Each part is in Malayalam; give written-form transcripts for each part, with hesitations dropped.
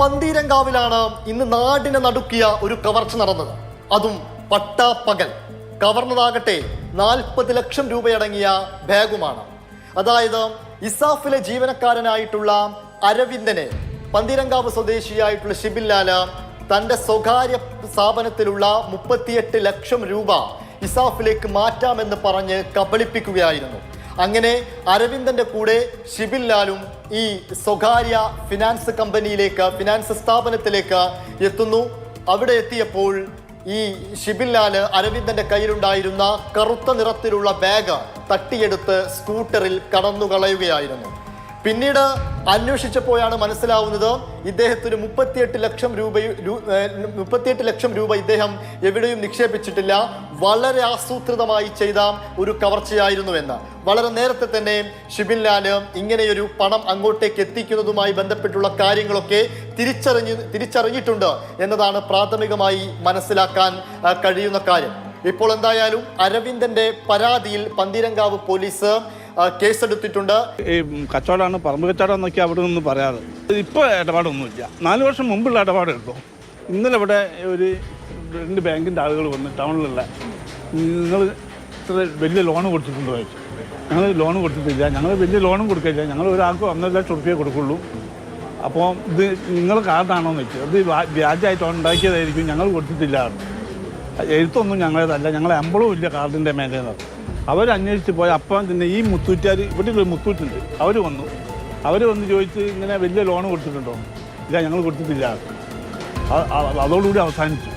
പന്തീരങ്കാവിലാണ് ഇന്ന് നാടിനെ നടുക്കിയ ഒരു കവർച്ച നടന്നത്. അതും പട്ടാപ്പകൽ. കവർന്നതാകട്ടെ 40 ലക്ഷം രൂപയടങ്ങിയ ബാഗുമാണ്. അതായത് ഇസാഫിലെ ജീവനക്കാരനായിട്ടുള്ള അരവിന്ദനെ പന്തീരങ്കാവ് സ്വദേശിയായിട്ടുള്ള ഷിബിൻലാല് തൻ്റെ സ്വകാര്യ സ്ഥാപനത്തിലുള്ള 38 ലക്ഷം രൂപ ഇസാഫിലേക്ക് മാറ്റാമെന്ന് പറഞ്ഞ് കബളിപ്പിക്കുകയായിരുന്നു. അങ്ങനെ അരവിന്ദന്റെ കൂടെ ഷിബിൻലാലും ഈ സ്വകാര്യ ഫിനാൻസ് സ്ഥാപനത്തിലേക്ക് എത്തുന്നു. അവിടെ എത്തിയപ്പോൾ ഈ ഷിബിൻലാല് അരവിന്ദന്റെ കയ്യിലുണ്ടായിരുന്ന കറുത്ത നിറത്തിലുള്ള ബാഗ് തട്ടിയെടുത്ത് സ്കൂട്ടറിൽ കടന്നുകളയുകയായിരുന്നു. പിന്നീട് അന്വേഷിച്ചപ്പോഴാണ് മനസ്സിലാവുന്നത് ഇദ്ദേഹത്തിന് 38 ലക്ഷം രൂപ ഇദ്ദേഹം എവിടെയും നിക്ഷേപിച്ചിട്ടില്ല, വളരെ ആസൂത്രിതമായി ചെയ്ത ഒരു കവർച്ചയായിരുന്നുവെന്ന്. വളരെ നേരത്തെ തന്നെ ഷിബിൻലാല് ഇങ്ങനെയൊരു പണം അങ്ങോട്ടേക്ക് എത്തിക്കുന്നതുമായി ബന്ധപ്പെട്ടുള്ള കാര്യങ്ങളൊക്കെ തിരിച്ചറിഞ്ഞിട്ടുണ്ട് എന്നതാണ് പ്രാഥമികമായി മനസ്സിലാക്കാൻ കഴിയുന്ന കാര്യം. ഇപ്പോൾ എന്തായാലും അരവിന്ദന്റെ പരാതിയിൽ പന്തീരങ്കാവ് പോലീസ് കേസെടുത്തിട്ടുണ്ട്. ഈ കച്ചവടമാണ്, പറമ്പ് കച്ചവടം എന്നൊക്കെ അവിടെ നിന്ന് പറയാറ്. ഇപ്പോൾ ഇടപാടൊന്നുമില്ല. 4 വർഷം മുമ്പുള്ള ഇടപാട് കേട്ടോ. ഇന്നലെ ഇവിടെ ഒരു 2 ബാങ്കിൻ്റെ ആളുകൾ വന്ന് ടൗണിലുള്ള നിങ്ങൾ ഇത്ര വലിയ ലോണ് കൊടുത്തിട്ടുണ്ടോ ചോദിച്ചു. ഞങ്ങൾ ലോൺ കൊടുത്തിട്ടില്ല, ഞങ്ങൾ വലിയ ലോണും കൊടുക്കില്ല, ഞങ്ങൾ ഒരാൾക്ക് 1.5 ലക്ഷം റുപ്യ കൊടുക്കുള്ളൂ. അപ്പോൾ ഇത് നിങ്ങൾ കാർഡാണോ എന്ന് വെച്ചു. അത് വ്യാജമായിട്ട് ഉണ്ടാക്കിയതായിരിക്കും, ഞങ്ങൾ കൊടുത്തിട്ടില്ല. എഴുത്തൊന്നും ഞങ്ങളേതല്ല, ഞങ്ങളെ അമ്പളവും ഇല്ല കാർഡിൻ്റെ മേലേന്ന്. അവർ അന്വേഷിച്ച് പോയ അപ്പം തന്നെ ഈ മുത്തൂറ്റാർ, ഇവിടെ ഒരു മുത്തൂറ്റുണ്ട്, അവർ വന്ന് ചോദിച്ച് ഇങ്ങനെ വലിയ ലോൺ കൊടുത്തിട്ടുണ്ടോ? ഇല്ല, ഞങ്ങൾ കൊടുത്തിട്ടില്ല. അതോടുകൂടി അവസാനിച്ചു.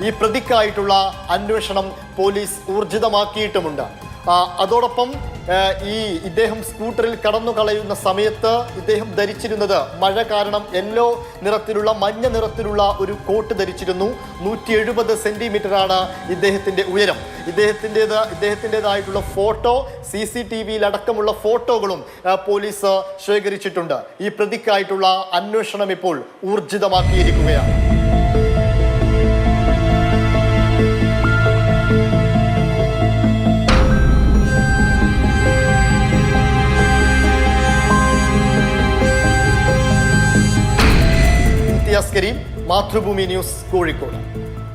ഈ പ്രതിക്കായിട്ടുള്ള അന്വേഷണം പോലീസ് ഊർജിതമാക്കിയിട്ടുമുണ്ട്. അതോടൊപ്പം ഇദ്ദേഹം സ്കൂട്ടറിൽ കടന്നു കളയുന്ന സമയത്ത് ഇദ്ദേഹം ധരിച്ചിരുന്നത് മഴ കാരണം മഞ്ഞ നിറത്തിലുള്ള ഒരു കോട്ട് ധരിച്ചിരുന്നു. 170 സെന്റിമീറ്ററാണ് ഇദ്ദേഹത്തിന്റെ ഉയരം. ഇദ്ദേഹത്തിൻ്റെതായിട്ടുള്ള ഫോട്ടോ, CCTVയിൽ അടക്കമുള്ള ഫോട്ടോകളും പോലീസ് ശേഖരിച്ചിട്ടുണ്ട്. ഈ പ്രതിക്കായിട്ടുള്ള അന്വേഷണം ഇപ്പോൾ ഊർജിതമാക്കിയിരിക്കുകയാണ്. മാതൃഭൂമി ന്യൂസ്, കോഴിക്കോട്.